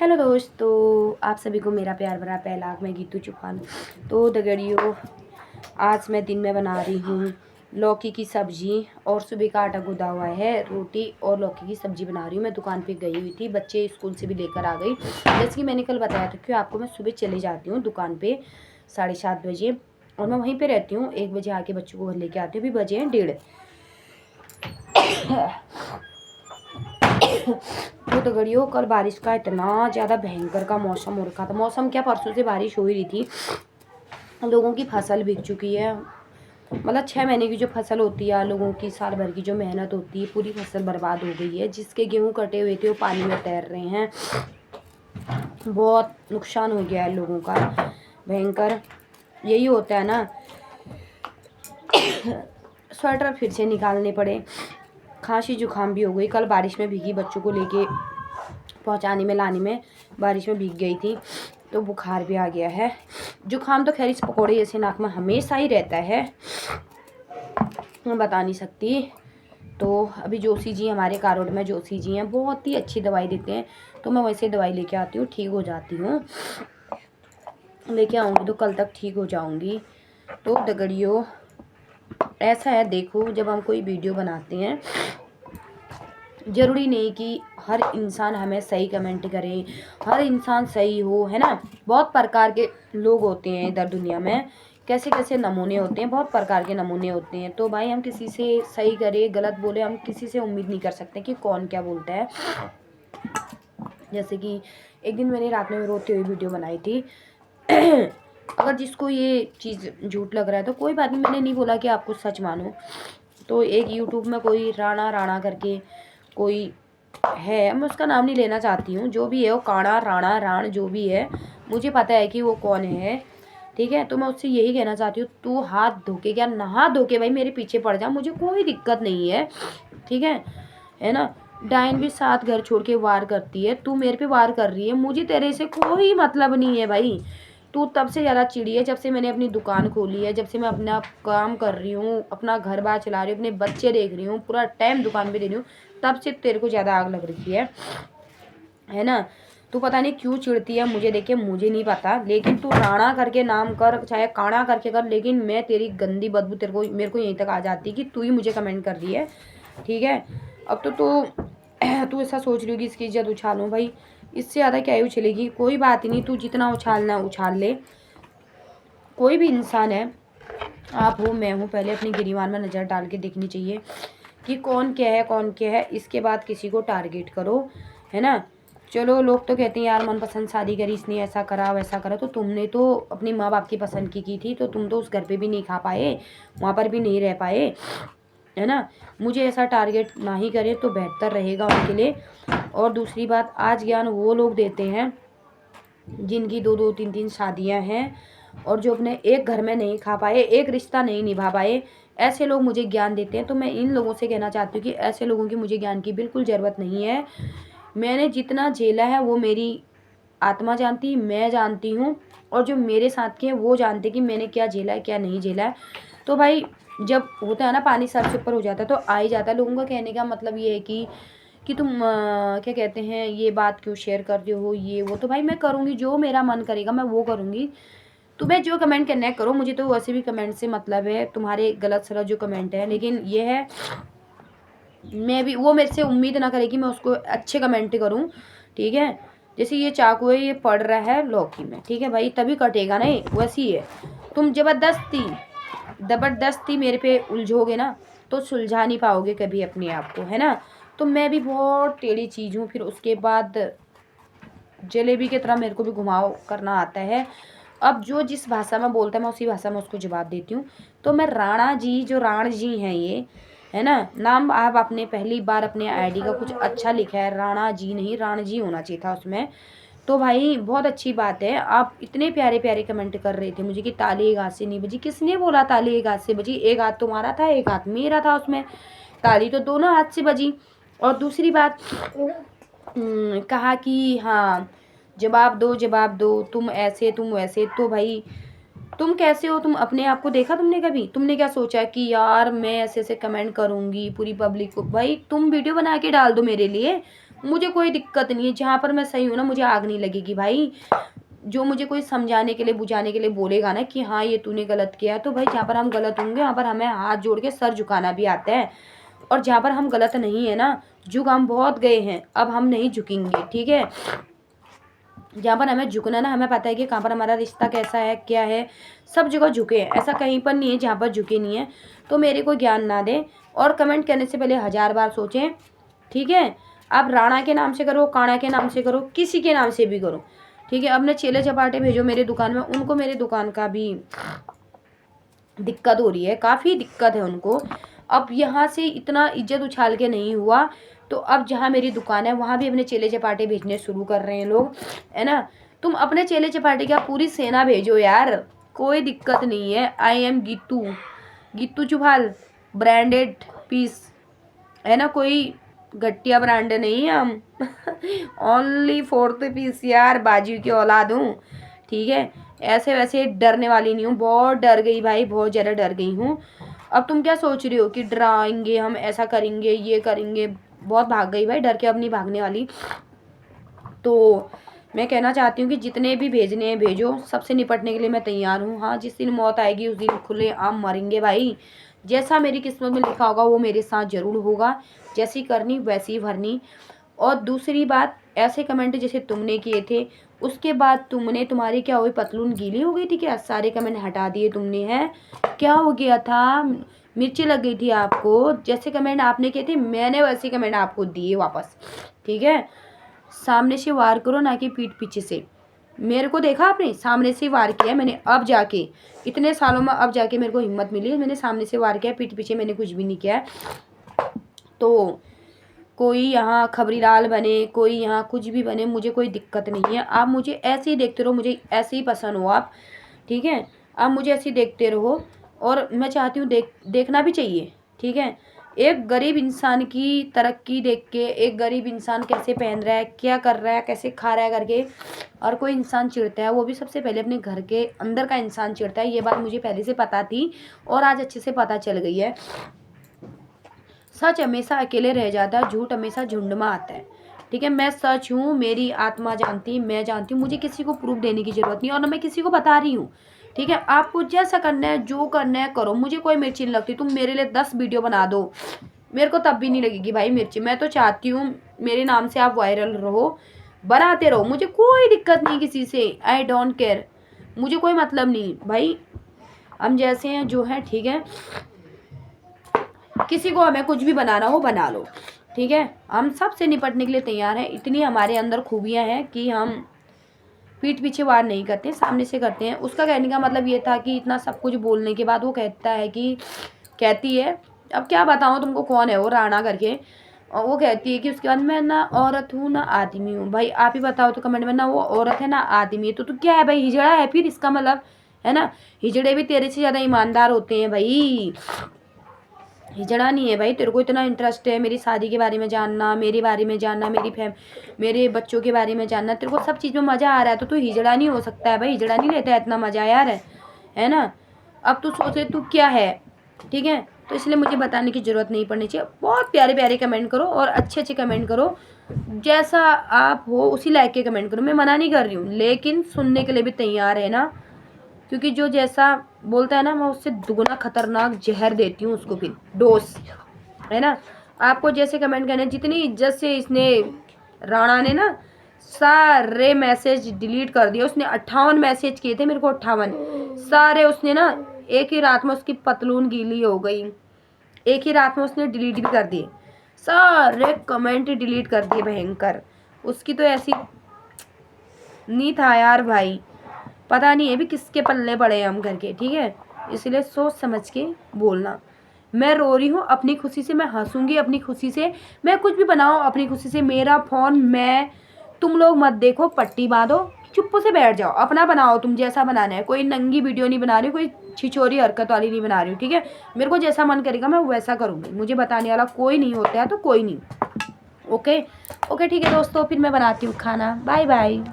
Hello दोस्तों, आप सभी को मेरा प्यार भरा पहला मैं गीतू चुफान। तो दगड़ियों, आज मैं दिन में बना रही हूँ लौकी की सब्जी और सुबह का आटा गूंदा हुआ है, रोटी और लौकी की सब्जी बना रही हूँ। मैं दुकान पे गई हुई थी, बच्चे स्कूल से भी लेकर आ गई। जैसे कि मैंने कल बताया था कि आपको मैं सुबह चले जाती हूँ दुकान पे 7:30 बजे, और मैं वहीं पर रहती हूँ। 1 बजे आके बच्चों को घर लेके आती हूँ। अभी बजे हैं 1:30। तो दगड़ियों, कल बारिश का इतना ज़्यादा भयंकर का मौसम हो रखा था। मौसम क्या, परसों से बारिश हो ही रही थी। लोगों की फसल बिक चुकी है। मतलब 6 महीने की जो फसल होती है, लोगों की साल भर की जो मेहनत होती है, पूरी फसल बर्बाद हो गई है। जिसके गेहूं कटे हुए थे वो पानी में तैर रहे हैं। बहुत नुकसान हो गया है लोगों का, भयंकर। यही होता है ना। स्वेटर फिर से निकालने पड़े। खांसी जुकाम भी हो गई। कल बारिश में भीगी, बच्चों को लेके पहुंचाने में लाने में बारिश में भीग गई थी, तो बुखार भी आ गया है। जुकाम तो खैर इस पकौड़े जैसे नाक में हमेशा ही रहता है, मैं बता नहीं सकती। तो अभी जोशी जी, हमारे कारोड में जोशी जी हैं, बहुत ही अच्छी दवाई देते हैं। तो मैं वैसे दवाई लेके आती हूँ, ठीक हो जाती हूँ। लेके आऊँगी तो कल तक ठीक हो जाऊँगी। तो दगड़ियों, ऐसा है, देखो, जब हम कोई वीडियो बनाते हैं, ज़रूरी नहीं कि हर इंसान हमें सही कमेंट करे, हर इंसान सही हो, है ना। बहुत प्रकार के लोग होते हैं इधर दुनिया में, कैसे कैसे नमूने होते हैं, बहुत प्रकार के नमूने होते हैं। तो भाई, हम किसी से सही करे गलत बोले, हम किसी से उम्मीद नहीं कर सकते कि कौन क्या बोलता है। जैसे कि एक दिन मैंने रात में रोते हुए वीडियो बनाई थी। अगर जिसको ये चीज़ झूठ लग रहा है तो कोई बात नहीं, मैंने नहीं बोला कि आपको सच मानो। तो एक यूट्यूब में कोई राणा राणा करके कोई है, मैं उसका नाम नहीं लेना चाहती हूँ, जो भी है वो काणा राणा राण जो भी है, मुझे पता है कि वो कौन है, ठीक है। तो मैं उससे यही कहना चाहती हूँ, तू हाथ धो के, क्या नहा धो के भाई मेरे पीछे पड़ जा, मुझे कोई दिक्कत नहीं है, ठीक है ना। डायन भी 7 घर छोड़ के वार करती है, तू मेरे पे वार कर रही है, मुझे तेरे से कोई मतलब नहीं है भाई। तू तब से ज़्यादा चिड़ी है जब से मैंने अपनी दुकान खोली है, जब से मैं अपना काम कर रही हूँ, अपना घर बार चला रही हूँ, अपने बच्चे देख रही हूँ, पूरा टाइम दुकान पे दे रही हूँ, तब से तेरे को ज़्यादा आग लग रही है ना। तू पता नहीं क्यों चिढ़ती है मुझे देख के, मुझे नहीं पता। लेकिन तू राणा करके नाम कर, चाहे काणा करके कर, लेकिन मैं तेरी गंदी बदबू तेरे को, मेरे को यहीं तक आ जाती कि तू ही मुझे कमेंट कर रही है, ठीक है। अब तो तू ऐसा सोच रही होगी इसकी इज्जत उछालूँ, भाई इससे ज़्यादा क्या ही उछलेगी, कोई बात ही नहीं। तू जितना उछालना उछाल ले, कोई भी इंसान है, आप हो मैं हूँ, पहले अपनी गिरीवान में नज़र डाल के देखनी चाहिए कि कौन क्या है कौन क्या है, इसके बाद किसी को टारगेट करो, है ना। चलो, लोग तो कहते हैं यार मनपसंद शादी करी इसने, ऐसा करा वैसा करा। तो तुमने तो अपनी माँ बाप की पसंद की थी, तो तुम तो उस घर पे भी नहीं खा पाए, वहाँ पर भी नहीं रह पाए, है ना। मुझे ऐसा टारगेट ना ही करे तो बेहतर रहेगा उनके लिए। और दूसरी बात, आज ज्ञान वो लोग देते हैं जिनकी 2-2 3-3 शादियां हैं, और जो अपने एक घर में नहीं खा पाए, एक रिश्ता नहीं निभा पाए, ऐसे लोग मुझे ज्ञान देते हैं। तो मैं इन लोगों से कहना चाहती हूँ कि ऐसे लोगों की मुझे ज्ञान की बिल्कुल ज़रूरत नहीं है। मैंने जितना झेला है वो मेरी आत्मा जानती, मैं जानती हूँ, और जो मेरे साथ के हैं वो जानते कि मैंने क्या झेला है क्या नहीं झेला है। तो भाई, जब होता है ना पानी सर से ऊपर हो जाता है तो आ ही जाता है। लोगों का कहने का मतलब ये है कि तुम क्या कहते हैं, ये बात क्यों शेयर करते हो, ये वो। तो भाई, मैं करूँगी जो मेरा मन करेगा, मैं वो करूँगी। तुम्हें जो कमेंट करना है करो, मुझे तो वैसे भी कमेंट से मतलब है, तुम्हारे गलत सलत जो कमेंट है। लेकिन ये है, मैं भी, वो मेरे से उम्मीद ना करे कि मैं उसको अच्छे कमेंट करूँ, ठीक है। जैसे ये चाकू है, ये पड़ रहा है लौकी में, ठीक है भाई, तभी कटेगा नहीं, वैसी है। तुम ज़बरदस्ती मेरे पे उलझोगे ना, तो सुलझा नहीं पाओगे कभी अपने आप को, है ना। तो मैं भी बहुत टेढ़ी चीज़ हूँ। फिर उसके बाद जलेबी की तरह मेरे को भी घुमाव करना आता है। अब जो जिस भाषा में बोलता है मैं उसी भाषा में उसको जवाब देती हूँ। तो मैं राणा जी, जो राण जी हैं ये, है ना, नाम आप आपने पहली बार अपने आईडी का कुछ अच्छा लिखा है, राणा जी नहीं राण जी होना चाहिए था उसमें। तो भाई, बहुत अच्छी बात है, आप इतने प्यारे प्यारे कमेंट कर रहे थे मुझे कि ताली एक हाथ से नहीं बजी। किसने बोला ताली एक हाथ से बजी? एक हाथ तुम्हारा था, एक हाथ मेरा था, उसमें ताली तो दोनों हाथ से बजी। और दूसरी बात, कहा कि हाँ जवाब दो, तुम ऐसे तुम वैसे। तो भाई, तुम कैसे हो? तुम अपने आप को देखा तुमने कभी? तुमने क्या सोचा कि यार मैं ऐसे ऐसे कमेंट करूंगी पूरी पब्लिक को? भाई, तुम वीडियो बना के डाल दो मेरे लिए, मुझे कोई दिक्कत नहीं है, जहाँ पर मैं सही हूँ ना मुझे आग नहीं लगेगी भाई। जो मुझे कोई समझाने के लिए बुझाने के लिए बोलेगा ना कि हाँ ये तूने गलत किया, तो भाई जहाँ पर हम गलत होंगे वहाँ पर हमें हाथ जोड़ के सर झुकाना भी आता है, और जहाँ पर हम गलत नहीं है ना, झुक हम बहुत गए हैं, अब हम नहीं झुकेंगे, ठीक है। जहाँ पर हमें झुकना ना, हमें पता है कि कहाँ पर हमारा रिश्ता कैसा है क्या है, सब जगह झुके हैं, ऐसा कहीं पर नहीं है जहाँ पर झुके नहीं है। तो मेरे को ज्ञान ना दें, और कमेंट करने से पहले 1000 बार सोचें, ठीक है। आप राणा के नाम से करो, काणा के नाम से करो, किसी के नाम से भी करो, ठीक है। अपने चेले चपाटे भेजो मेरे दुकान में, उनको मेरे दुकान का भी दिक्कत हो रही है, काफ़ी दिक्कत है उनको। अब यहाँ से इतना इज्जत उछाल के नहीं हुआ, तो अब जहाँ मेरी दुकान है वहाँ भी अपने चेले चपाटे भेजने शुरू कर रहे हैं लोग, है ना। तुम अपने चेले चपाटे क्या पूरी सेना भेजो यार, कोई दिक्कत नहीं है। आई एम गीतू, गीतू चुभाल ब्रांडेड पीस, है ना, कोई घटिया ब्रांड नहीं है हम। ओनली 4th पीस यार, बाजू की औलाद हूँ, ठीक है। ऐसे वैसे डरने वाली नहीं हूँ, बहुत डर गई भाई, बहुत ज़्यादा डर गई हूँ। अब तुम क्या सोच रही हो कि डराएंगे हम, ऐसा करेंगे ये करेंगे, बहुत भाग गई भाई, डर के अब नहीं भागने वाली। तो मैं कहना चाहती हूँ कि जितने भी भेजने हैं भेजो, सबसे निपटने के लिए मैं तैयार हूँ। हाँ, जिस दिन मौत आएगी उस दिन खुले आम मरेंगे भाई, जैसा मेरी किस्मत में लिखा होगा वो मेरे साथ ज़रूर होगा, जैसी करनी वैसी भरनी। और दूसरी बात, ऐसे कमेंट जैसे तुमने किए थे उसके बाद तुम्हारी क्या हुई, पतलून गीली हो गई थी क्या, सारे कमेंट हटा दिए तुमने, हैं क्या हो गया था, मिर्ची लग गई थी आपको, जैसे कमेंट आपने किए थे मैंने वैसे कमेंट आपको दिए वापस, ठीक है। सामने से वार करो ना कि पीठ पीछे से। मेरे को देखा आपने, सामने से वार किया मैंने, अब जाके इतने सालों में अब जाके मेरे को हिम्मत मिली है, मैंने सामने से वार किया, पीठ पीछे मैंने कुछ भी नहीं किया। तो कोई यहाँ खबरीलाल बने, कोई यहाँ कुछ भी बने, मुझे कोई दिक्कत नहीं है। आप मुझे ऐसे ही देखते रहो, मुझे ऐसे ही पसंद हो आप, ठीक है। आप मुझे ऐसे ही देखते रहो, और मैं चाहती हूँ देखना भी चाहिए, ठीक है। एक गरीब इंसान की तरक्की देख के, एक गरीब इंसान कैसे पहन रहा है, क्या कर रहा है, कैसे खा रहा है करके, और कोई इंसान चिढ़ता है, वो भी सबसे पहले अपने घर के अंदर का इंसान चिढ़ता है। ये बात मुझे पहले से पता थी और आज अच्छे से पता चल गई है। सच हमेशा अकेले रह जाता है, झूठ हमेशा झुंड में आता है, ठीक है। मैं सच हूँ, मेरी आत्मा जानती, मैं जानती हूँ, मुझे किसी को प्रूफ देने की ज़रूरत नहीं, और ना मैं किसी को बता रही हूँ, ठीक है। आपको जैसा करना है, जो करना है करो, मुझे कोई मिर्ची नहीं लगती। तुम मेरे लिए 10 वीडियो बना दो, मेरे को तब भी नहीं लगेगी भाई मिर्ची। मैं तो चाहती हूँ मेरे नाम से आप वायरल रहो, बनाते रहो, मुझे कोई दिक्कत नहीं किसी से, आई डोंट केयर, मुझे कोई मतलब नहीं भाई। हम जैसे हैं जो हैं, ठीक है। किसी को हमें कुछ भी बनाना हो बना लो, ठीक है। हम सबसे निपटने के लिए तैयार हैं, इतनी हमारे अंदर खूबियां हैं कि हम पीठ पीछे वार नहीं करते, सामने से करते हैं। उसका कहने का मतलब ये था कि इतना सब कुछ बोलने के बाद वो कहती है, अब क्या बताऊँ तुमको कौन है वो, राणा करके, और वो कहती है कि उसके बाद मैं ना औरत हूँ ना आदमी हूँ। भाई आप ही बताओ तो कमेंट में, ना वो औरत है ना आदमी है, तो तू क्या है भाई, हिजड़ा है फिर, इसका मतलब, है ना। हिजड़े भी तेरे से ज़्यादा ईमानदार होते हैं भाई, हिजड़ा नहीं है भाई। तेरे को इतना इंटरेस्ट है मेरी शादी के बारे में जानना, मेरे बारे में जानना, मेरे बच्चों के बारे में जानना, तेरे को सब चीज़ में मज़ा आ रहा है, तो तू हिजड़ा नहीं हो सकता है भाई, हिजड़ा नहीं लेता है इतना मज़ा यार, है ना। अब तू सोचे तू क्या है, ठीक है। तो इसलिए मुझे बताने की ज़रूरत नहीं पड़नी चाहिए। बहुत प्यारे प्यारे कमेंट करो और अच्छे अच्छे कमेंट करो, जैसा आप हो उसी लायक के कमेंट करो। मैं मना नहीं कर रही हूँ, लेकिन सुनने के लिए भी तैयार है ना, क्योंकि जो जैसा बोलता है ना, मैं उससे दुगना खतरनाक जहर देती हूँ उसको, फिर डोस, है ना। आपको जैसे कमेंट करने, जितनी इज्जत से इसने, राणा ने ना सारे मैसेज डिलीट कर दिए। उसने 58 मैसेज किए थे मेरे को, 58 सारे उसने ना एक ही रात में, उसकी पतलून गीली हो गई, एक ही रात में उसने डिलीट भी कर दिए, सारे कमेंट डिलीट कर दिए भयंकर। उसकी तो ऐसी नहीं था यार भाई, पता नहीं है भी किसके पल्ले पड़े हम करके, ठीक है। इसलिए सोच समझ के बोलना। मैं रो रही हूँ अपनी खुशी से, मैं हंसूंगी अपनी खुशी से, मैं कुछ भी बनाऊँ अपनी खुशी से। मेरा फ़ोन मैं, तुम लोग मत देखो, पट्टी बांधो, चुप से बैठ जाओ, अपना बनाओ तुम जैसा बनाना है। कोई नंगी वीडियो नहीं बना रही हूँ, कोई छिछोरी हरकत वाली नहीं बना रही हूँ, ठीक है। मेरे को जैसा मन करेगा मैं वैसा करूँगी, मुझे बताने वाला कोई नहीं होता है, तो कोई नहीं। ओके ओके, ठीक है दोस्तों, फिर मैं बनाती हूँ खाना। Bye bye.